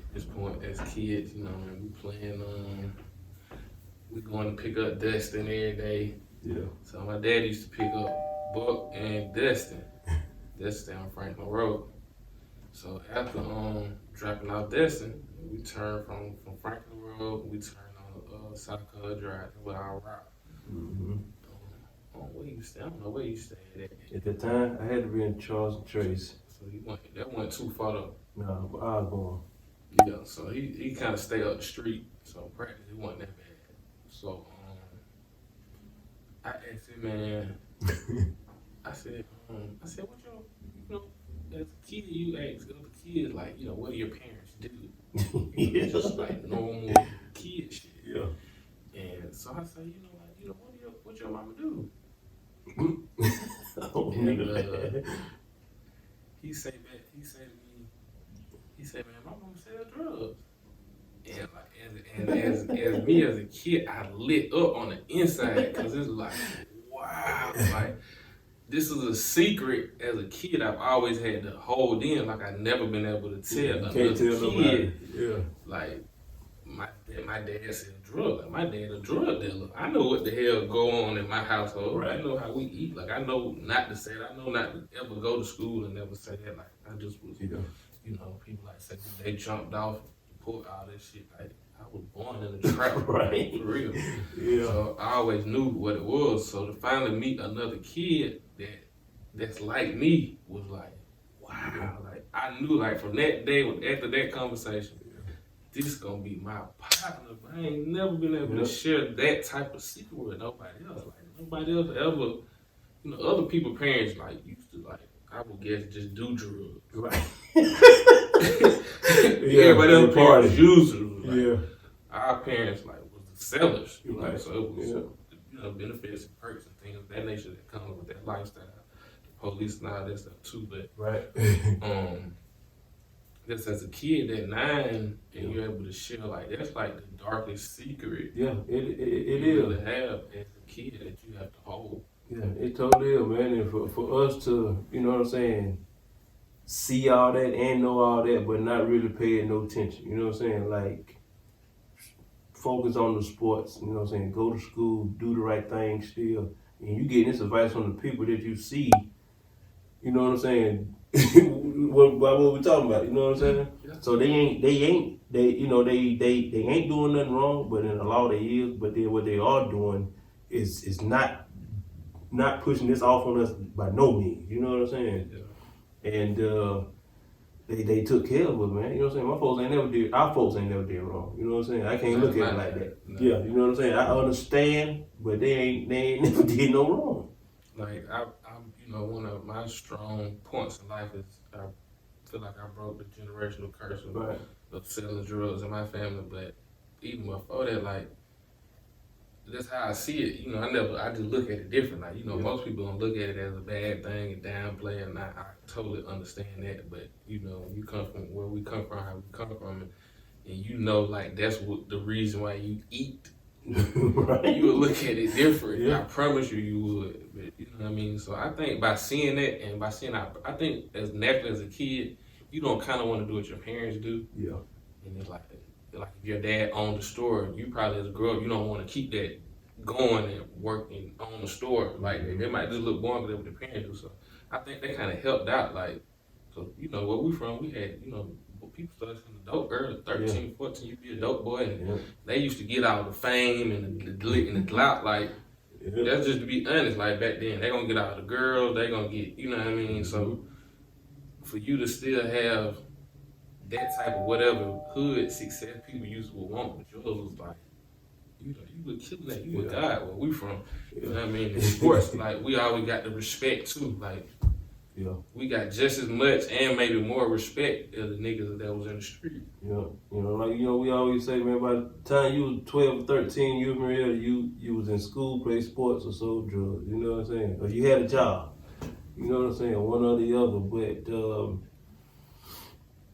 at this point as kids, you know, man, we playing, we going to pick up Dustin every day. Yeah. So my dad used to pick up Buck and Dustin. Dustin on Franklin Road. So after dropping off Dustin, we turned from Franklin Road, we turned on South Carolina Drive with our route. Mm-hmm. Where you stay? I don't know where you stayed at. At the time, I had to be in Charles and Trace. So that went too far though. No, but I was born. Yeah, so he kind of stayed up the street, so practice it wasn't that bad. So I asked him, man, I said, what you know, as a kid, you ask other kids, like, you know, what do your parents do? Yeah. Just like normal kid shit. Yeah. And so I said, what your mama do? And he said, man, my mama sell drugs. And as me as a kid, I lit up on the inside because it's like, wow, like this is a secret. As a kid, I've always had to hold in, like I've never been able to tell another kid. Yeah. Like my dad said drugs. Like, my dad a drug dealer. I know what the hell go on in my household. Right. I know how we eat. Like I know not to say it. I know not to ever go to school and never say that. Like I just was, you know, people like say they jumped off, pulled all this shit. Like I was born in the trap, right? For real. Yeah. So I always knew what it was. So to finally meet another kid that's like me was like, wow. Like I knew, like from that day, after that conversation, this is gonna be my partner. But I ain't never been able to share that type of secret with nobody else. Like nobody else ever, you know, other people's parents like used to like, I would guess just do drugs. Right. Everybody else parents usually. Like, yeah. Our parents like was the sellers, you know, Right. so it was you know, benefits and perks and things of that nature that come with that lifestyle. The police and all that stuff too, but right. just as a kid at 9 and you're able to share like that's like the darkest secret. Yeah, it you is. really have as a kid that you have to hold. Yeah, it totally is, man. And for us to, you know what I'm saying, see all that and know all that, but not really paying no attention. You know what I'm saying? Like, focus on the sports. You know what I'm saying? Go to school, do the right thing still. And you get this advice from the people that you see. You know what I'm saying? what we're talking about. You know what I'm saying? Yeah. So they ain't doing nothing wrong, but in the law they is. But then what they are doing is not pushing this off on us by no means. You know what I'm saying? Yeah. And they took care of us, man. You know what I'm saying? Our folks ain't never did wrong. You know what I'm saying? I can't look at it like that. No. Yeah, you know what I'm saying? I understand, but they ain't never did no wrong. Like I'm you know, one of my strong points in life is I feel like I broke the generational curse of selling drugs in my family. But even before that, like that's how I see it. You know, I just look at it different. Like, you know, most people don't look at it as a bad thing and downplay it, and I totally understand that. But, you know, when you come from where we come from, how we come from, and you know, like, that's what the reason why you eat. Right. You would look at it different. Yeah. I promise you would. But, you know what I mean? So I think by seeing that and by seeing, I think as naturally as a kid, you don't kind of want to do what your parents do. Yeah. And it's like if your dad owned the store, you probably as a girl, you don't want to keep that going and working on the store. Like it might just look boring because that's what the parents do. So I think they kind of helped out. Like, so you know where we from, we had, you know, people started selling dope early, 13, 14, you be a dope boy, and they used to get all the fame and the clout. Like that's just to be honest. Like back then, they gonna get all the girls, they gonna get, you know what I mean. So for you to still have that type of whatever hood success people used to want, but yours was like, you know, you were killing that. You were God where we from. You know what I mean? In sports, like we always got the respect too. Like we got just as much and maybe more respect as the niggas that was in the street. Yeah, you know, like, you know, we always say, man, by the time you was 12 or 13, you was Marietta, you was in school, played sports or sold drugs. You know what I'm saying? Or you had a job. You know what I'm saying? One or the other. But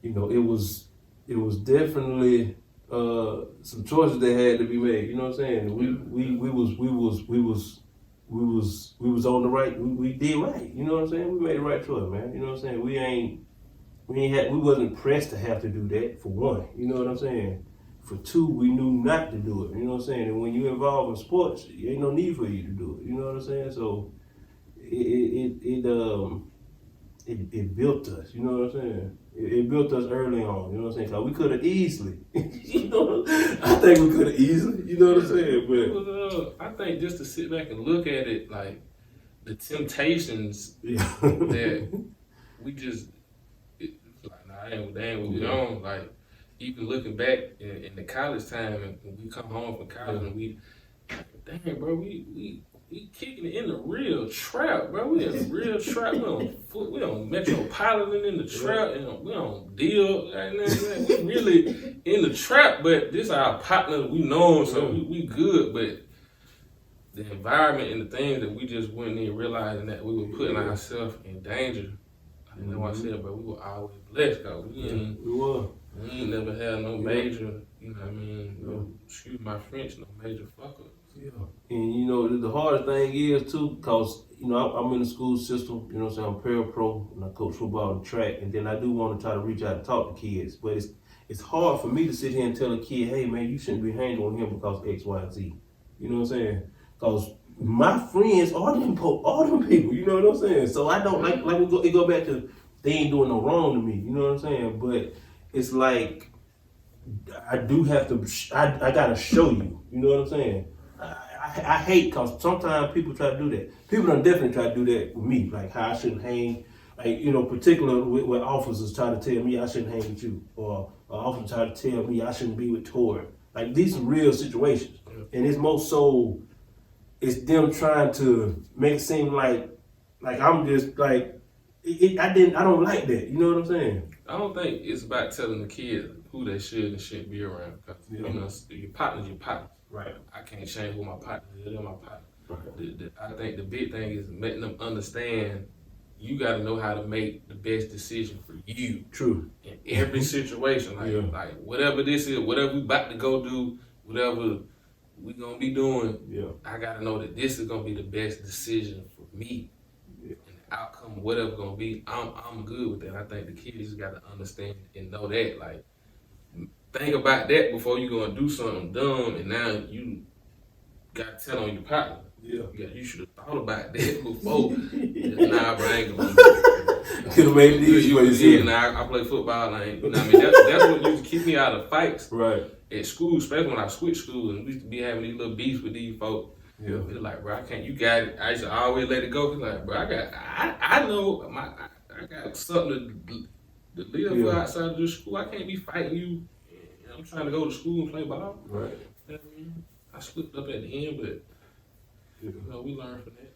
you know, it was definitely some choices that had to be made. You know what I'm saying? We was on the right. We did right. You know what I'm saying? We made the right choice, man. You know what I'm saying? We ain't we wasn't pressed to have to do that, for one. You know what I'm saying? For two, we knew not to do it. You know what I'm saying? And when you involved in sports, there ain't no need for you to do it. You know what I'm saying? So it built us. You know what I'm saying? It built us early on. You know what I'm saying? Cause we could have easily. You know, I think we could have easily. You know what I'm saying? But I think just to sit back and look at it, like the temptations yeah. that we just like, nah, they ain't what we on. Like even looking back in the college time, and when we come home from college, and we, dang, bro, we kicking it in the real trap, bro. We in the real trap. We on Metropolitan in the trap, and we on deal. We really in the trap, but this our partner. We know him, so we good. But the environment and the things that we just went in realizing that we were putting ourselves in danger. You know what I said, but we were always blessed, cause we ain't never had no major, you know what I mean, no, excuse my French, no major fuck up. Yeah. And you know, the hardest thing is too, cause you know, I'm in the school system, you know what I'm saying, I'm parapro, and I coach football and track, and then I do want to try to reach out and talk to kids, but it's hard for me to sit here and tell a kid, hey man, you shouldn't be hanging on him because X, Y, and Z. You know what I'm saying? Cause my friends are them people, you know what I'm saying? So I don't like it go back to they ain't doing no wrong to me, you know what I'm saying? But it's like I do have to, I gotta show you, you know what I'm saying? I hate because sometimes people try to do that. People don't definitely try to do that with me, like how I shouldn't hang, like, you know, particularly with officers try to tell me I shouldn't hang with you, or an officer try to tell me I shouldn't be with Tori. Like these are real situations, and it's most so, it's them trying to make it seem like I'm just like, I don't like that. You know what I'm saying? I don't think it's about telling the kids who they should and shouldn't be around. Cause, you know, your partner's your partner. Right. I can't change who my partner is. They're my partner. Right. I think the big thing is letting them understand you got to know how to make the best decision for you. True. In every situation. Like whatever this is, whatever we about to go do, whatever we going to be doing, I got to know that this is going to be the best decision for me. And the outcome, whatever going to be, I'm good with that. I think the kids just got to understand and know that. Like, think about that before you going to do something dumb, and now you got to tell on your partner. Yeah. You should have thought about that before. Nah, bro, I ain't gonna do it. Could have made it easy for you. Nah, I play football. I ain't, you know what I mean? That's what used to keep me out of fights. Right. At school, especially when I switched schools, and we used to be having these little beefs with these folks. Yeah. They're like, bro, I can't. You got it. I used to always let it go. Cause like, bro, I know I got something to live for outside of this school. I can't be fighting you. I'm trying to go to school and play ball. Right. You know what I mean? I slipped up at the end, but you know, we learned from that.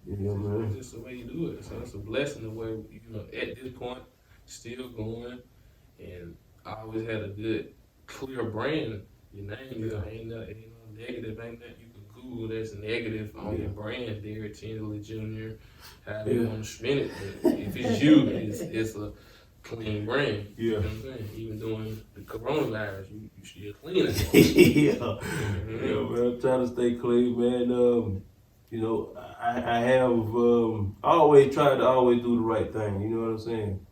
Yeah, man. It's just the way you do it. So it's a blessing the way, you know, at this point, still going, and I always had a good, clear brand. Your name, ain't no negative, ain't that you can Google that's negative on your brand, Derrick Tinsley Jr., however you want to spin it. But if it's you, it's a clean brand. Yeah. You know what I'm saying? Even during the coronavirus, you still clean it. Yeah, man, I'm trying to stay clean, man. You know, I have always tried to always do the right thing, you know what I'm saying?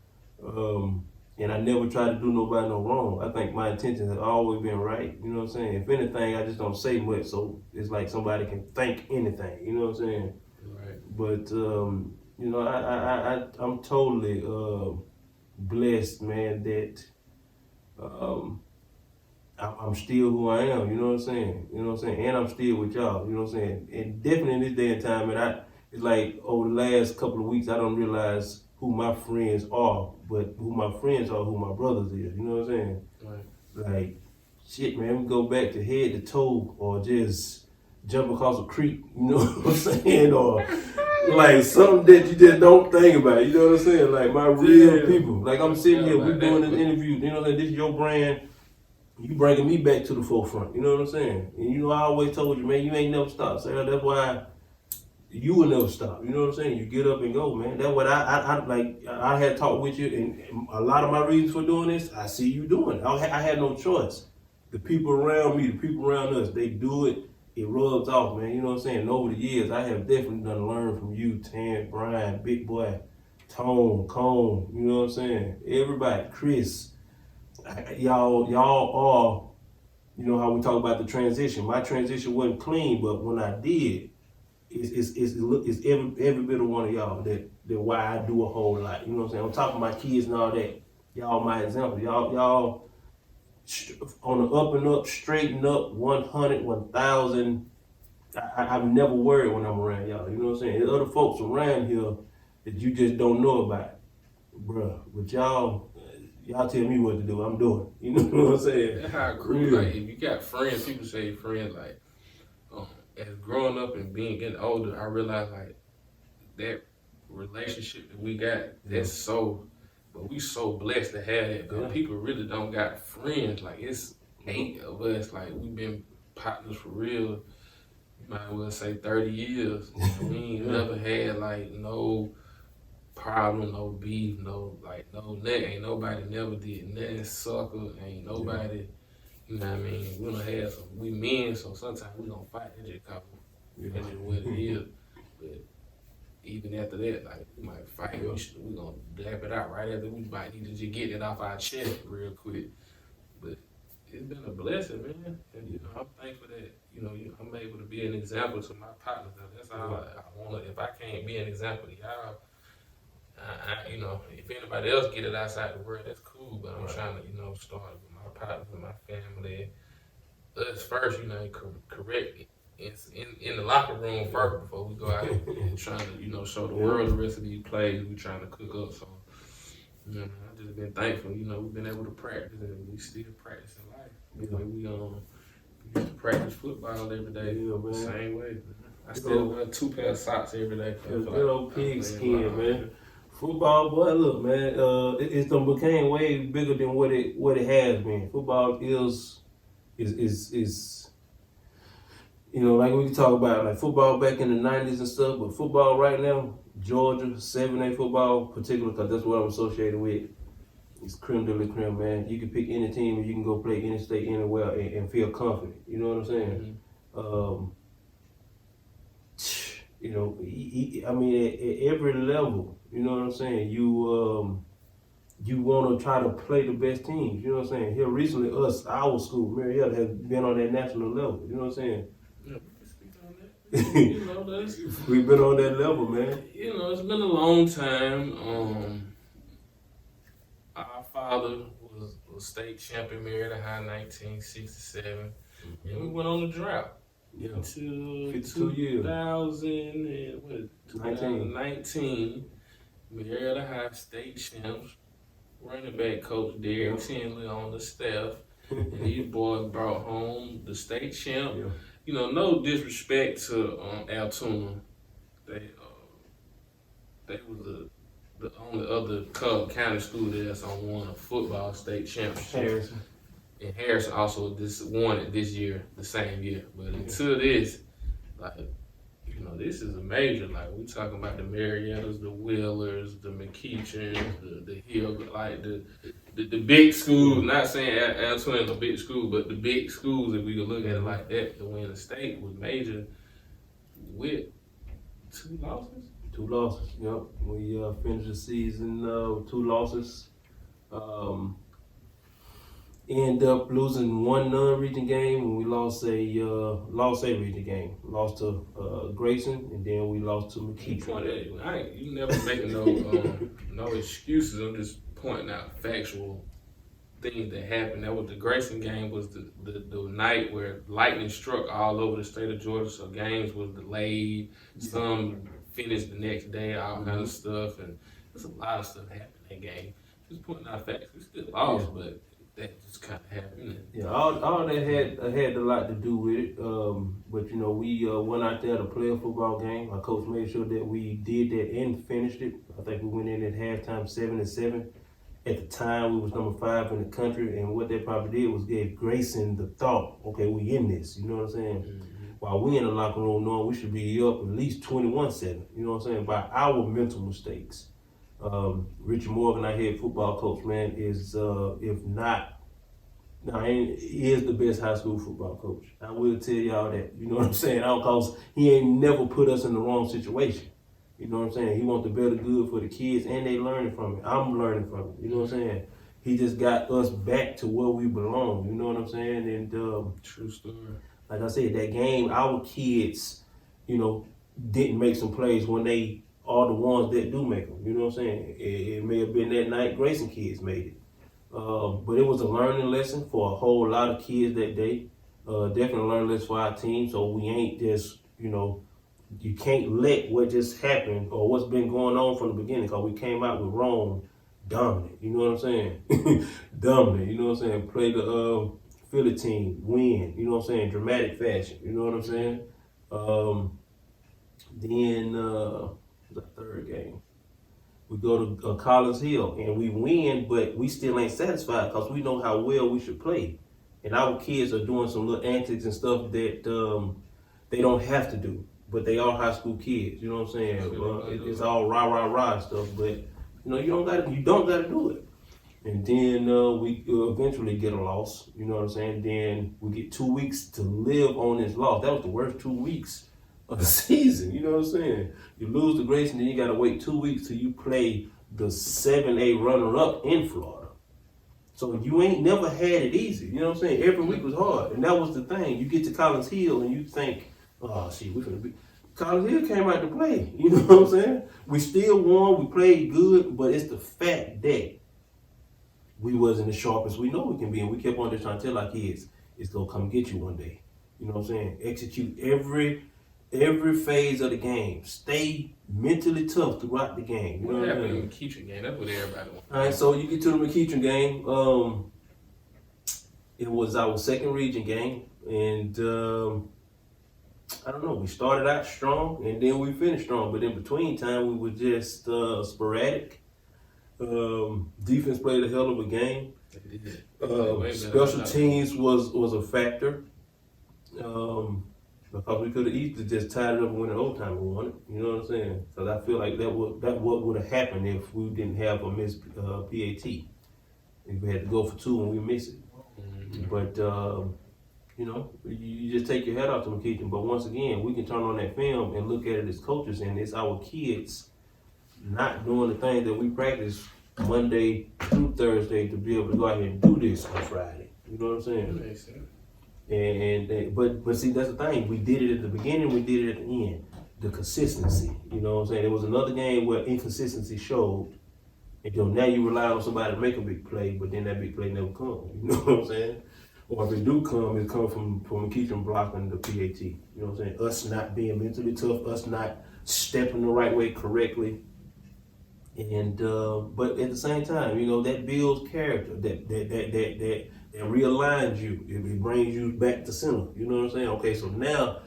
And I never tried to do nobody no wrong. I think my intentions have always been right, you know what I'm saying? If anything, I just don't say much, so it's like somebody can think anything, you know what I'm saying? Right. But, you know, I'm totally blessed, man, that I'm still who I am, you know what I'm saying? You know what I'm saying? And I'm still with y'all, you know what I'm saying? And definitely in this day and time, and it's like over the last couple of weeks, I don't realize who my friends are, but who my friends are, who my brothers is, you know what I'm saying? Right. Like, shit, man, we go back to head to toe, or just jump across a creek, you know what I'm saying? Or like something that you just don't think about, you know what I'm saying? Like my real people. Like I'm sitting here, we doing this interview, you know what I'm saying? This is your brand. You bringing me back to the forefront, you know what I'm saying? And you know, I always told you, man, you ain't never stop, Sarah. That's why you will never stop, you know what I'm saying? You get up and go, man. That's what I like. I had talked with you, and a lot of my reasons for doing this, I see you doing it. I had no choice. The people around me, the people around us, they do it. It rubs off, man. You know what I'm saying? And over the years, I have definitely done learn from you, Tan, Brian, Big Boy, Tone, Cone, you know what I'm saying? Everybody, Chris, y'all are, you know how we talk about the transition. My transition wasn't clean, but when I did, it's every bit of one of y'all that why I do a whole lot. You know what I'm saying? On top of my kids and all that, y'all my example. Y'all on the up and up, straighten up, 100, 1,000. I'm never worried when I'm around y'all. You know what I'm saying? There's other folks around here that you just don't know about, bruh. But y'all tell me what to do. I'm doing. You know what I'm saying? That's how I grew. Like, if you got friends, people say friends. Like, as growing up and getting older, I realized like that relationship that we got. That's so. But we so blessed to have that. Because people really don't got friends. Like, it's 8 of us. Like, we've been partners for real. You might as well say 30 years. You know, we ain't never had like no problem, no beef, no nothing. Ain't nobody never did nothing sucker. Ain't nobody, you know what I mean? We don't have some, we men, so sometimes we don't fight. That's just couple. That's just what it is. But even after that, like, we might fight. We gonna dap it out right after we might need to just get it off our chest real quick. But it's been a blessing, man. And, you know, I'm thankful that, you know, I'm able to be an example to my partners. That's all I want. If I can't be an example to y'all, you know, if anybody else get it outside the world, that's cool. But I'm trying to, you know, start with my partners and my family. Us first, you know, correct in the locker room first before we go out and trying to, you know, show the world the rest of these plays we trying to cook up. So, you know, I've just been thankful. You know, we've been able to practice and we still practicing life. You know, we used to practice football every day. The same way. I still wear 2 pair of socks every day. Good old pigskin, man. Football, boy, look, man, it's done became way bigger than what it has been. Football is you know, like we can talk about like football back in the 90s and stuff, but football right now, Georgia 7A football, particularly because that's what I'm associated with. It's creme de la creme, man. You can pick any team and you can go play any state, anywhere, and feel confident. You know what I'm saying? Mm-hmm. You know, I mean, at every level, you know what I'm saying? You want to try to play the best teams. You know what I'm saying? Here recently, our school, Marietta, has been on that national level. You know what I'm saying? Yeah, we can speak on that. You know, we've been on that level, man. You know, it's been a long time. Our father was state champion Marietta High 1967, and we went on the drought. Yeah. Until 52 years. 2019, Marietta High state champs, running back coach Derrick Tinsley on the staff, and these boys brought home the state champ. Yeah. You know, no disrespect to Altoona, they was the only other Cobb County school that's won a football state championship. And Harrison also won it this year, the same year. But until this, like, you know, this is a major. Like, we talking about the Mariettas, the Wheelers, the McKeechans, the Hill, like the big schools. Not saying Antoine's a big school, but the big schools, if we could look at it like that, to win the state was major with 2 losses. 2 losses, yep. We finished the season with 2 losses. End up losing 1 non-region game, and we lost a region game. Lost to Grayson, and then we lost to McKeechant. You never make no excuses. I'm just pointing out factual things that happened. That was the Grayson game. Was the night where lightning struck all over the state of Georgia, so games was delayed. Some finished the next day, all kind of stuff, and there's a lot of stuff happened in that game. Just pointing out facts. We still lost, but that just kind of happened. Yeah, all that had a lot to do with it. But you know, we went out there to play a football game. Our coach made sure that we did that and finished it. I think we went in at halftime 7-7. At the time, we was number 5 in the country, and what they probably did was gave Grayson the thought, okay, we in this. You know what I'm saying? Mm-hmm. While we in the locker room knowing we should be up at least 21-7. You know what I'm saying? By our mental mistakes. Richard Morgan, our head football coach, man, is if not, he is the best high school football coach. I will tell y'all that. You know what I'm saying? Because he ain't never put us in the wrong situation. You know what I'm saying? He wants the better good for the kids, and they learning from it. I'm learning from it. You know what I'm saying? He just got us back to where we belong. You know what I'm saying? And true story. like I said, that game, our kids, you know, didn't make some plays when they are the ones that do make them. You know what I'm saying? It may have been that night Grayson kids made it. But it was a learning lesson for a whole lot of kids that day. Definitely a learning lesson for our team. So we ain't just, you know, you can't let what just happened or what's been going on from the beginning, because we came out with Rome dominant. You know what I'm saying? Dominant. You know what I'm saying? Play the Philly team, win. You know what I'm saying? Dramatic fashion. You know what I'm saying? Then the third game, we go to Collins Hill and we win, but we still ain't satisfied because we know how well we should play, and our kids are doing some little antics and stuff that they don't have to do. But they are high school kids, you know what I'm saying? It's all rah stuff, but you know you don't gotta do it. And then we eventually get a loss, you know what I'm saying? Then we get 2 weeks to live on this loss. That was the worst 2 weeks of the season, you know what I'm saying? You lose to Grayson, then you gotta wait 2 weeks till you play the 7A runner-up in Florida. So you ain't never had it easy, you know what I'm saying? Every week was hard, and that was the thing. You get to Collins Hill and you think, oh, shit, we're going to be. Collins Hill came out to play. You know what I'm saying? We still won. We played good, but it's the fact that we wasn't as sharp as we know we can be, and we kept on just trying to tell our kids, it's going to come get you one day. You know what I'm saying? Execute every phase of the game. Stay mentally tough throughout the game. You know what I mean? The McEachern game. That's what everybody wants. All right, so you get to the McEachern game. It was our second region game, and I don't know, we started out strong and then we finished strong, but in between time we were just sporadic. Defense played a hell of a game. Special teams was a factor, because we could have easily just tied it up and went in overtime and won it. You know what I'm saying? Because I feel like that what would have happened if we didn't have a missed PAT. If we had to go for two and we miss it. Mm-hmm. But you know, you just take your head off to McEachern. But once again, we can turn on that film and look at it as coaches, and it's our kids not doing the things that we practice Monday through Thursday to be able to go out here and do this on Friday. You know what I'm saying? That makes sense. But see, that's the thing. We did it at the beginning, we did it at the end. The consistency, you know what I'm saying? There was another game where inconsistency showed, and now you rely on somebody to make a big play, but then that big play never comes. You know what I'm saying? Or if it do come, it comes from McEachern blocking the PAT. You know what I'm saying? Us not being mentally tough, us not stepping the right way correctly. And but at the same time, you know, that builds character, that realigns you. It brings you back to center. You know what I'm saying? Okay, so now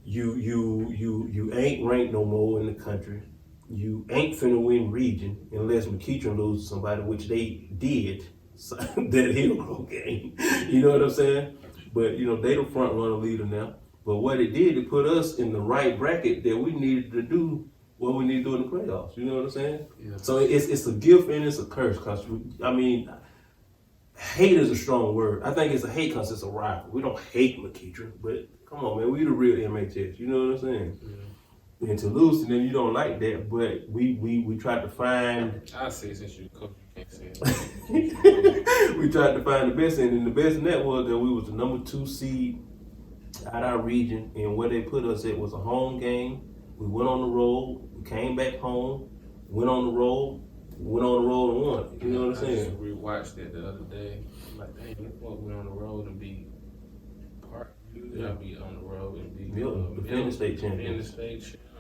you ain't ranked no more in the country. You ain't finna win region unless McEachern loses somebody, which they did. That Hillgrove game. You know what I'm saying? But you know, they the front runner leader now. But what it did, it put us in the right bracket that we needed to do what we need to do in the playoffs. You know what I'm saying? Yeah. So it's a gift and it's a curse. Cause I mean, hate is a strong word. I think it's a hate because it's a rival. We don't hate McEachern, but come on, man, we the real MHS. You know what I'm saying? Yeah. And to lose, and then you don't like that, but we tried to find. I say since you coach, you can't say it. We tried to find the best, and the best in that was that we was the number 2 seed out our region, and where they put us at was a home game. We went on the road, we came back home, went on the road and won. You know what I'm saying? I just rewatched it the other day. I'm like, dang, we went on the road and beat Park. Yeah, be on the road and beat defend the state champion.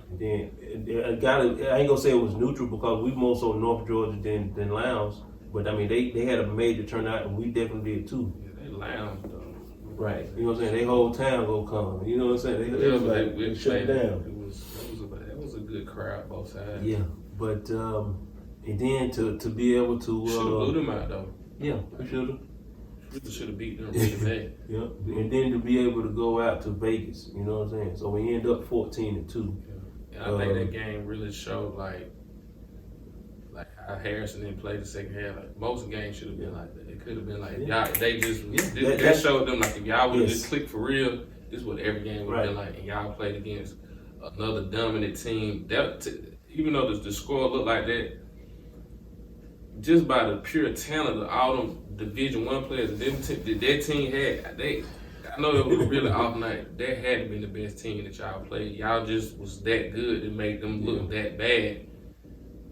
Then I ain't gonna say it was neutral because we more so North Georgia than Lowndes, but I mean they had a major turnout and we definitely did too. Yeah, they Lowndes though. Right, you know what I'm saying? They whole town go come. You know what I'm saying? They shut down. That was a good crowd both sides. Yeah, but and then to be able to should have blew them out though. Yeah, we should have. Should have beat them really bad. Yeah, and then to be able to go out to Vegas, you know what I'm saying? So we end up 14-2. Yeah. And I think that game really showed like how Harrison didn't play the second half. Like, most games should have been like that. It could have been like y'all. They just that showed them like if y'all would have just clicked for real, this is what every game would have been like. And y'all played against another dominant team. Even though the score looked like that, just by the pure talent of all them Division I players that team had, I know it was a really off night. That had to be the best team that y'all played. Y'all just was that good to make them look that bad.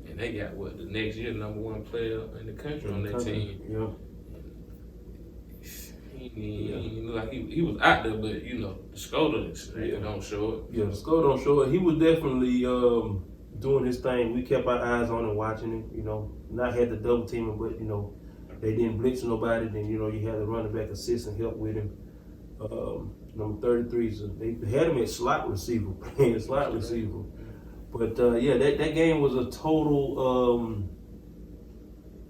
And they got the next year #1 player in the country on that team. Yeah. He looked like he was out there, but the score don't show it. Yeah, the score don't show it. He was definitely doing his thing. We kept our eyes on him, watching him. Not had the double teaming, but they didn't blitz nobody. Then you had the running back assist and help with him. Number 33, so they had him at slot receiver, playing slot receiver. But that game was a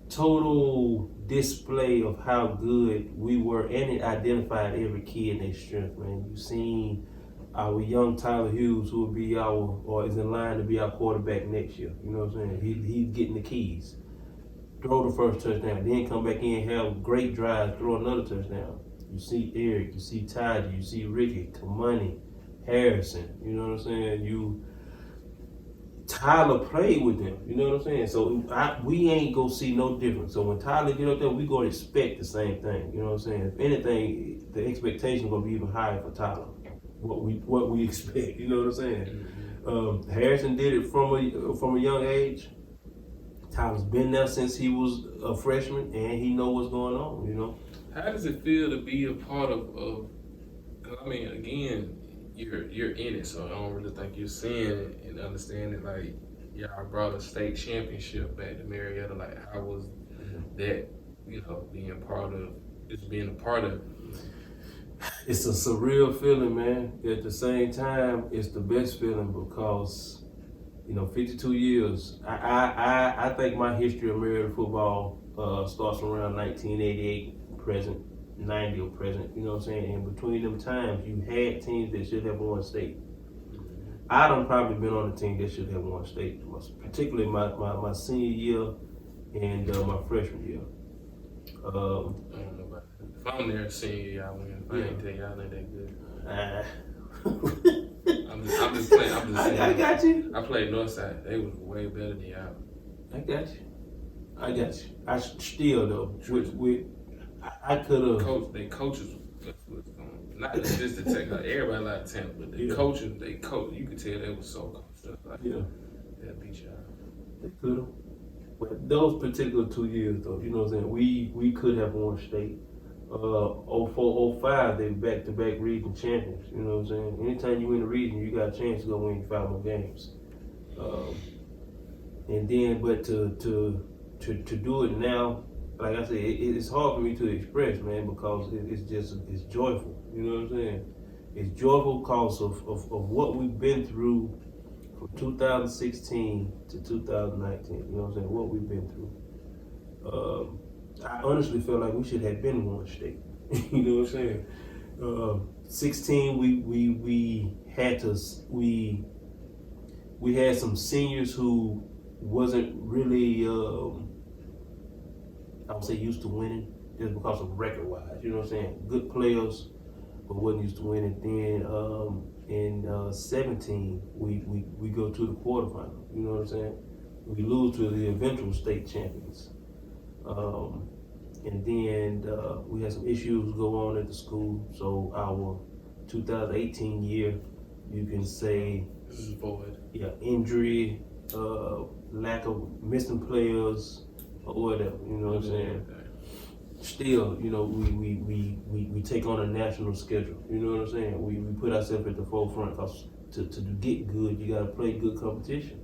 total display of how good we were, and it identified every kid and their strength, man. You seen our young Tyler Hughes, who will be is in line to be our quarterback next year. You know what I'm saying? He's getting the keys. Throw the first touchdown, then come back in, have great drives, throw another touchdown. You see Eric, you see Ty, you see Ricky, Kamani, Harrison. You know what I'm saying? Tyler played with them, you know what I'm saying? So we ain't gonna see no difference. So when Tyler get up there, we gonna expect the same thing, you know what I'm saying? If anything, the expectation gonna be even higher for Tyler. What we expect, you know what I'm saying? Harrison did it from a young age. Tyler's been there since he was a freshman, and he know what's going on, How does it feel to be a part of? Cause I mean, again, you're in it, so I don't really think you're seeing it and understanding. Like, y'all brought a state championship back to Marietta. Like, how was that? Being a part of it. It's a surreal feeling, man. At the same time, it's the best feeling because 52 years. I think my history of Marietta football starts around 1988 present. 90 or present, you know what I'm saying? And between them times, you had teams that should have won state. I done probably been on a team that should have won state, particularly my senior year and my freshman year. I don't know about that. If I'm there senior year, y'all win. I ain't tell y'all ain't that good. I'm just playing. I got you. I played Northside. They was way better than y'all. I got you. I still though, I could have. They coaches was not just the tech. Everybody like talent, but the coaches, they coach. You could tell they was so coached up. Like, they'll beat y'all. They could have. But those particular 2 years, though, you know what I'm saying? We could have won state. 04, 05, they back-to-back region champions. You know what I'm saying? Anytime you win a region, you got a chance to go win 5 more games. And then, but to do it now. Like I said, it's hard for me to express, man, because it's joyful. You know what I'm saying? It's joyful because of what we've been through from 2016 to 2019. You know what I'm saying? What we've been through. I honestly feel like we should have been one state. You know what I'm saying? 16, we had some seniors who wasn't really. I would say used to winning just because of record-wise. You know what I'm saying? Good players, but wasn't used to winning. Then in 17, we go to the quarterfinal. You know what I'm saying? We lose to the eventual state champions. And then we had some issues go on at the school. So our 2018 year, you can say, this is void. Yeah, injury, lack of missing players. Or whatever, you know what I'm saying? Still, we take on a national schedule. You know what I'm saying? We put ourselves at the forefront because to get good, you got to play good competition.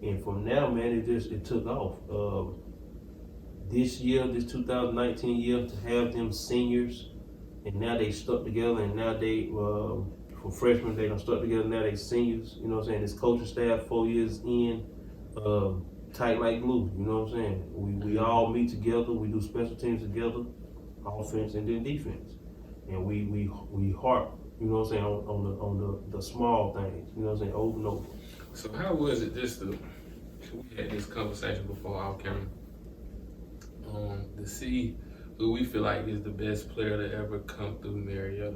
And from now, man, it took off. This year, this 2019 year, to have them seniors, and now they stuck together, and now they, for freshmen, they done stuck together, now they seniors. You know what I'm saying? This coaching staff, 4 years in, tight like glue, you know what I'm saying? We all meet together, we do special teams together, offense and then defense. And we harp, you know what I'm saying, on the small things, you know what I'm saying, over and over. So how was it we had this conversation before off camera, to see who we feel like is the best player to ever come through Marietta?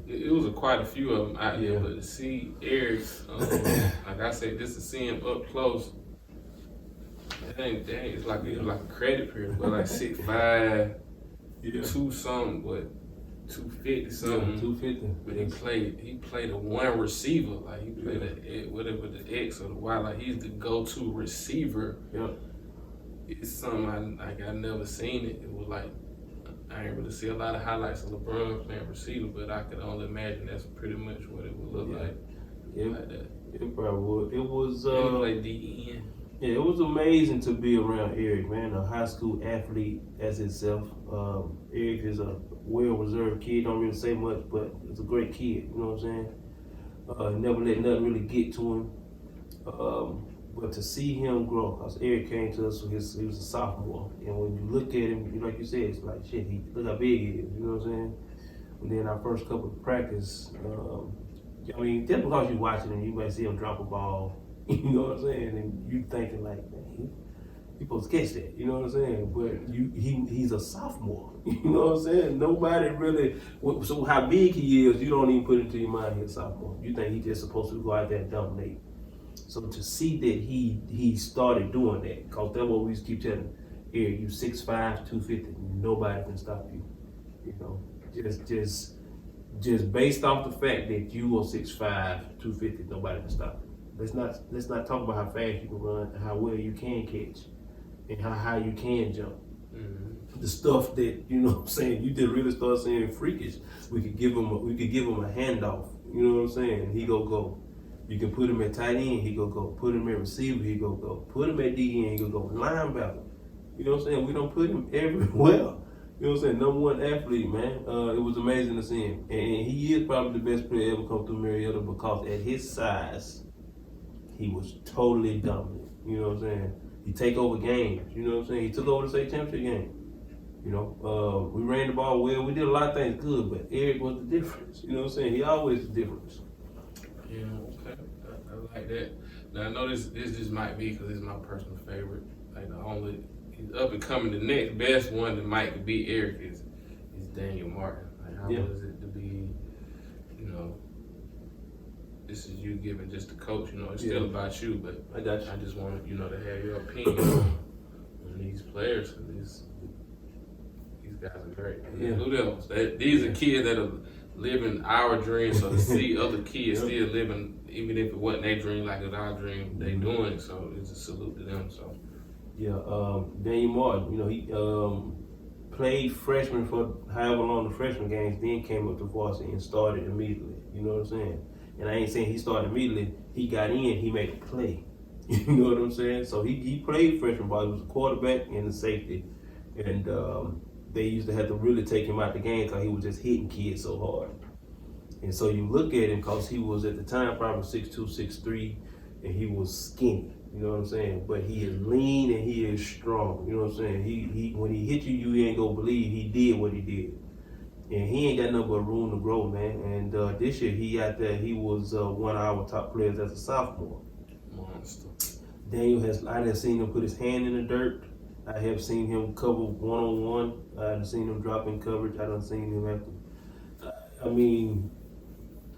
It was quite a few of them out there, but to see Eric's, like I said, just to see him up close, it's like a credit period, but like 6'5", 2 something, but 250 something. 250. But he played a one receiver, like he played whatever the X or the Y, like he's the go-to receiver. Yeah. It's something I never seen it. It was like, I ain't really see a lot of highlights of LeBron playing receiver, but I could only imagine that's pretty much what it would look like. Like that. It probably would. It was. He played DN. Yeah, it was amazing to be around Eric, man. A high school athlete as itself. Eric is a well-reserved kid. Don't really say much, but it's a great kid. You know what I'm saying? Never let nothing really get to him. But to see him grow, because Eric came to us, he was a sophomore, and when you look at him, like you said, it's like shit. Look how big he is. You know what I'm saying? And then our first couple of practice, I mean, just because you're watching him, you might see him drop a ball. You know what I'm saying? And you thinking like, man, he supposed to catch that. You know what I'm saying? But he's a sophomore. You know what I'm saying? Nobody really. So how big he is, you don't even put into your mind he's a sophomore. You think he's just supposed to go out there and dominate. So to see that he started doing that, because that's what we used to keep telling him, Eric, you 6'5", 250, nobody can stop you. You know, just based off the fact that you are 6'5", 250, nobody can stop you. Let's not talk about how fast you can run, and how well you can catch, and how high you can jump. Mm-hmm. The stuff that, you know what I'm saying, you did really start saying freakish. We could give him a handoff. You know what I'm saying? He go. You can put him at tight end, he go. Put him at receiver, he go. Put him at DN, he go. Linebacker. You know what I'm saying? We don't put him everywhere. You know what I'm saying? Number one athlete, man. It was amazing to see him. And he is probably the best player ever come through Marietta, because at his size, he was totally dominant. You know what I'm saying? He take over games. You know what I'm saying? He took over the state championship game. You know, we ran the ball well. We did a lot of things good, but Eric was the difference. You know what I'm saying? He always the difference. Yeah, okay. I like that. Now I know this just might be because it's my personal favorite. Like he's up and coming. The next best one that might be Eric is Daniel Martin. Like how was it to be, you know, this is you giving just the coach, you know, it's still about you, but I just want, you know, to have your opinion on these players, because these guys are great. Yeah. Who else? These are kids that are living our dreams, so to see other kids still living, even if it wasn't their dream like it's our dream, they doing, so it's a salute to them. So Daniel Martin, you know, he played freshman for however long the freshman games, then came up to varsity and started immediately. You know what I'm saying? And I ain't saying he started immediately. He got in, he made a play. You know what I'm saying? So he played freshman ball. He was a quarterback and a safety, and they used to have to really take him out the game because he was just hitting kids so hard. And so you look at him, because he was at the time probably 6'2", 6'3", and he was skinny. You know what I'm saying? But he is lean and he is strong. You know what I'm saying? He when he hit you, you ain't gonna believe he did what he did. And he ain't got nothing but room to grow, man. And this year he out there, he was one of our top players as a sophomore. Monster. Daniel I have seen him put his hand in the dirt. I have seen him cover one-on-one. I have seen him drop in coverage. I done seen him after. I mean,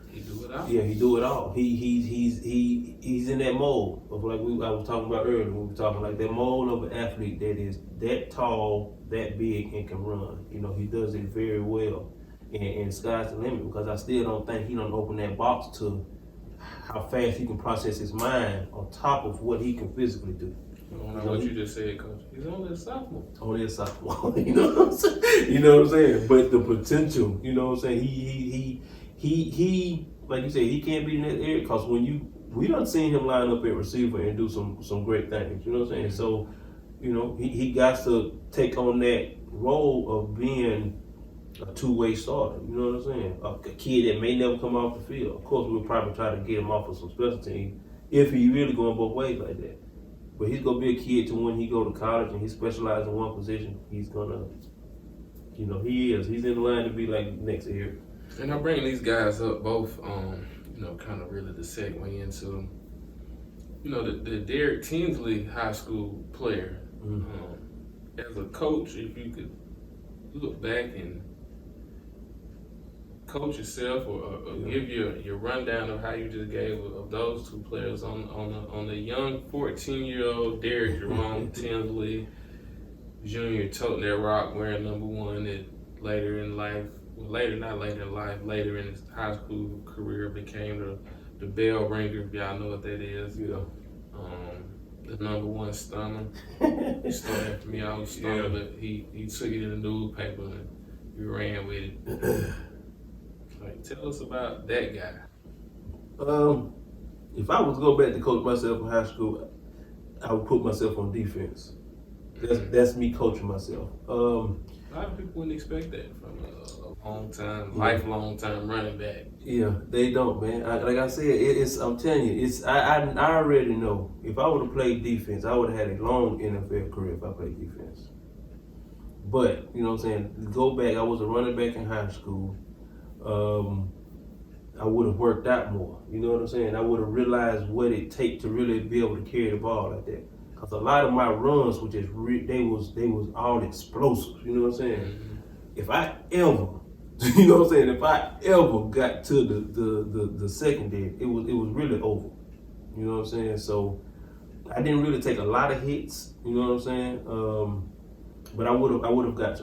he do it all. Yeah, he do it all. He's in that mold of like I was talking about earlier. We were talking like that mold of an athlete that is that tall, that big, and can run. You know, he does it very well. And sky's the limit, because I still don't think he done opened that box to how fast he can process his mind on top of what he can physically do. What you just said, Coach. He's only a sophomore. Only a sophomore. You know what I'm saying? You know what I'm saying? But the potential, you know what I'm saying? He like you said, he can't be in that area, because we done seen him line up at receiver and do some great things. You know what I'm saying? So, you know, he got to take on that role of being a two-way starter. You know what I'm saying? A kid that may never come off the field. Of course, we'll probably try to get him off of some special team if he really going both ways like that. But he's gonna be a kid to when he go to college and he specializes in one position. He's gonna, you know, he's in line to be like next year. And I bring these guys up both, you know, kind of really to segue into, you know, the Derrick Tinsley high school player. As a coach, if you could look back and coach yourself or give your rundown of how you just gave of those two players on the young 14-year-old Derrick Jerome Tinsley Jr. toting that rock wearing #1 that later in life, later in his high school career became the bell ringer, if y'all know what that is. Yeah. The #1 stunner. He started after me, I was stunner, but he took it in the newspaper and he ran with it. Like, tell us about that guy. If I was to go back to coach myself in high school, I would put myself on defense. That's me coaching myself. A lot of people wouldn't expect that from a lifelong time running back. Yeah, they don't, man. Like I said, I'm telling you, I already know. If I would have played defense, I would have had a long NFL career if I played defense. But, you know what I'm saying, go back, I was a running back in high school. I would have worked out more. You know what I'm saying? I would have realized what it takes to really be able to carry the ball like that. Because a lot of my runs were just, they was all explosive. You know what I'm saying? Mm-hmm. If I ever, you know what I'm saying, if I ever got to the secondary, it was really over. You know what I'm saying? So I didn't really take a lot of hits. You know what I'm saying? But I would have got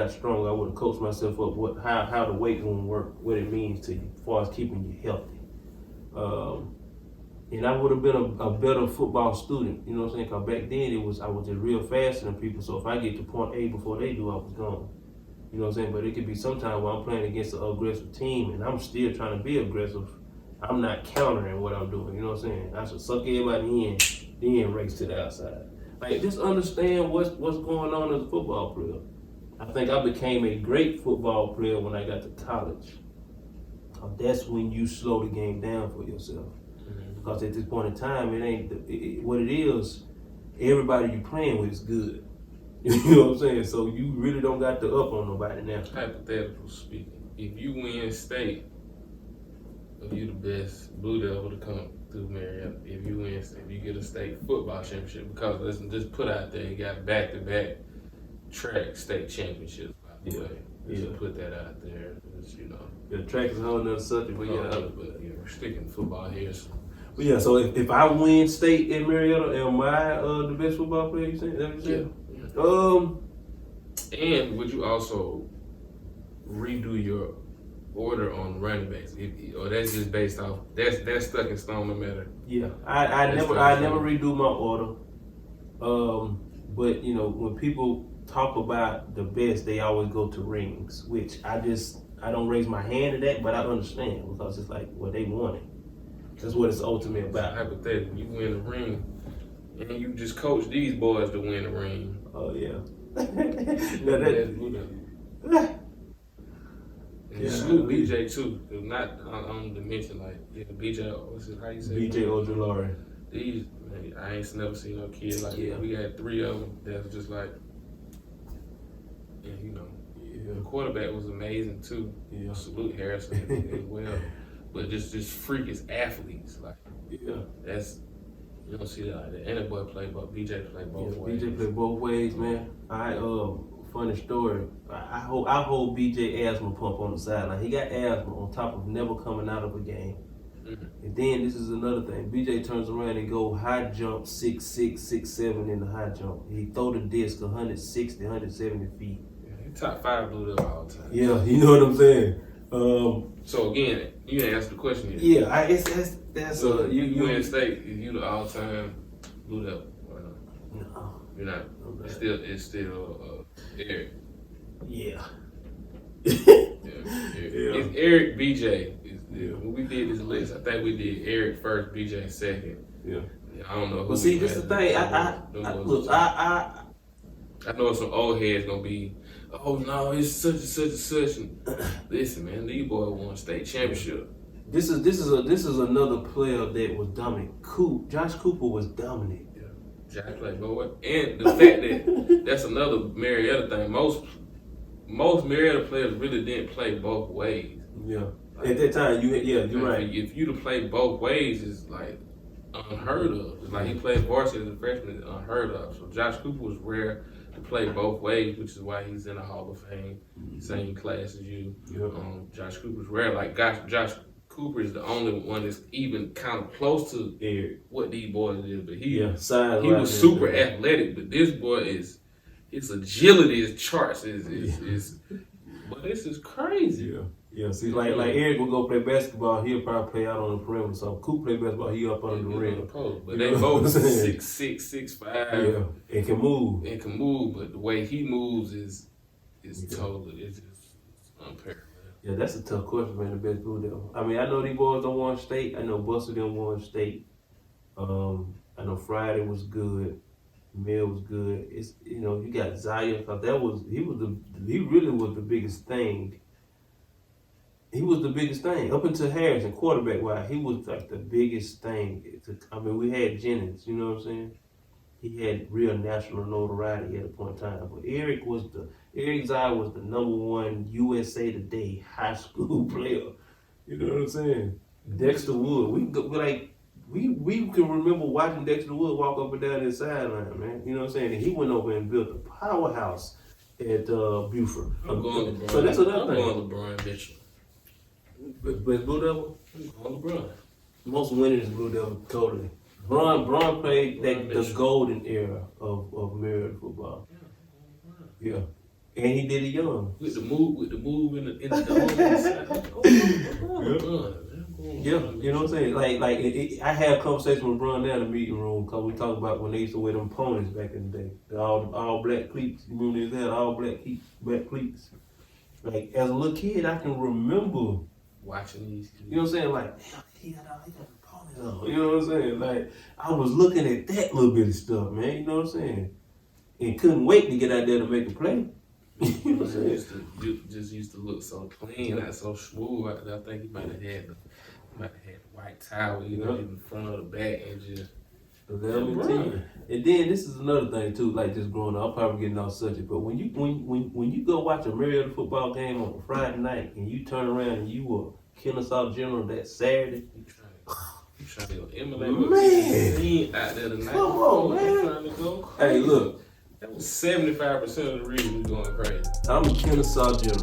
stronger. I would have coached myself up how the weight room work, what it means to you, as far as keeping you healthy. And I would have been a better football student. You know what I'm saying? Because back then I was just real faster than people. So if I get to point A before they do, I was gone. You know what I'm saying? But it could be sometimes when I'm playing against an aggressive team and I'm still trying to be aggressive, I'm not countering what I'm doing. You know what I'm saying? I should suck everybody in, then race to the outside. Like, just understand what's going on as a football player. I think I became a great football player when I got to college. That's when you slow the game down for yourself. Mm-hmm. Because at this point in time, what it is, everybody you playing with is good. You know what I'm saying? So you really don't got the up on nobody now. Hypothetical speaking, if you win state, if you the best Blue Devil to come through Marietta, if you win state, if you get a state football championship, because listen, just put out there, you got back-to-back track state championships, by the way. Just put that out there. Just, you know. Yeah, track is a whole nother subject. But we're sticking to football here. But yeah, so if I win state in Marietta, am I the best football player? You saying? That what you said? Yeah. And would you also redo your order on running backs, or that's just based off that's stuck in stone no matter? Yeah, I never redo my order. But you know, when people talk about the best, they always go to rings, which I don't raise my hand to that, but I understand because it's like what they wanted. That's what it's ultimately about. Hypothetically, you win the ring, and you just coach these boys to win the ring. Oh yeah. And salute BJ too. Not on the mention BJ. What's it? How you say? BJ Ojulari. These, man, I ain't never seen no kid like that. We had 3 of them that's just like, and you know, the quarterback was amazing too. Yeah. Salute Harrison as well. But just freakish athletes, like that's, you don't see that like that. And that boy played, but BJ played both ways. BJ played both ways, man. Funny story. I hold BJ asthma pump on the sideline. He got asthma on top of never coming out of a game. Mm-hmm. And then this is another thing. BJ turns around and go high jump 6'6", 6'7" in the high jump. He throw the disc 160, 170 feet. Yeah, he top 5 Blue Devil all the time. Yeah, you know what I'm saying. So again, you didn't answer the question yet. Yeah, so you win state. You the all time Blue Devil. No, you're not. It's still Eric. Yeah. It's Eric, BJ. When we did this list, I think we did Eric first, BJ second. Yeah. I don't know who. But see, this is the thing. I know some old heads gonna be, oh no, it's such and such and such. And listen, man, these boys won state championship. This is another player that was dominant. Josh Cooper was dominant. Josh played both ways. And the fact that that's another Marietta thing. Most Marietta players really didn't play both ways. Yeah. Like, at that time, you're right. If you to play both ways is like unheard of. Like he played varsity as a freshman, is unheard of. So Josh Cooper was rare play both ways, which is why he's in the Hall of Fame, same class as you. Yep. Josh Cooper's rare. Like Josh Cooper is the only one that's even kind of close to what these boys is, but he was super athletic. But this boy his agility is charts. But this is crazy. Yeah. See, like Eric will go play basketball. He'll probably play out on the perimeter. So Cooper play basketball. He up under the rim. But they both 6'6", 6'5". Yeah, and can move. But the way he moves is totally it's unparalleled. Yeah, that's a tough question, man. The best Blue Devil. I mean, I know these boys don't won state. I know Buster didn't won state. I know Friday was good. Mill was good. It's you got Zaya, cause he really was the biggest thing. He was the biggest thing up until Harrison, quarterback wise. He was like the biggest thing. I mean, we had Jennings. You know what I'm saying? He had real national notoriety at a point in time. But Eric Zaya was the #1 USA Today high school player. You know what I'm saying? Dexter Wood. We can remember watching Dexter Wood walk up and down his sideline, man. You know what I'm saying? And he went over and built a powerhouse at Buford. I'm going LeBron. So that's another thing. I'm going LeBron Mitchell. But Blue Devil? I'm going LeBron. Most winners Blue Devil, totally. Bron played the golden era of Marietta football. Yeah. And he did it young. With the move in the side. Yeah, you know what I'm saying? Like I had a conversation with Bron down in the meeting room because we talked about when they used to wear them ponies back in the day. The all black cleats. You remember they had all black cleats? Like as a little kid, I can remember watching these. You know what I'm saying? Like, damn, he got the ponies on. You know what I'm saying? Like I was looking at that little bit of stuff, man. You know what I'm saying? And couldn't wait to get out there to make a play. You know what I'm saying? Just used to look so clean, not so smooth. I think he might have had the white towel, in the front of the back and just. And then this is another thing too, like just growing up. I'm probably getting off subject, but when you go watch a Marietta football game on a Friday night and you turn around and you were Kennesaw General that Saturday, you trying to emulate what you seen out there tonight. Come on, man. Hey, look. That was 75% of the reason we going crazy. I'm a Kennesaw General.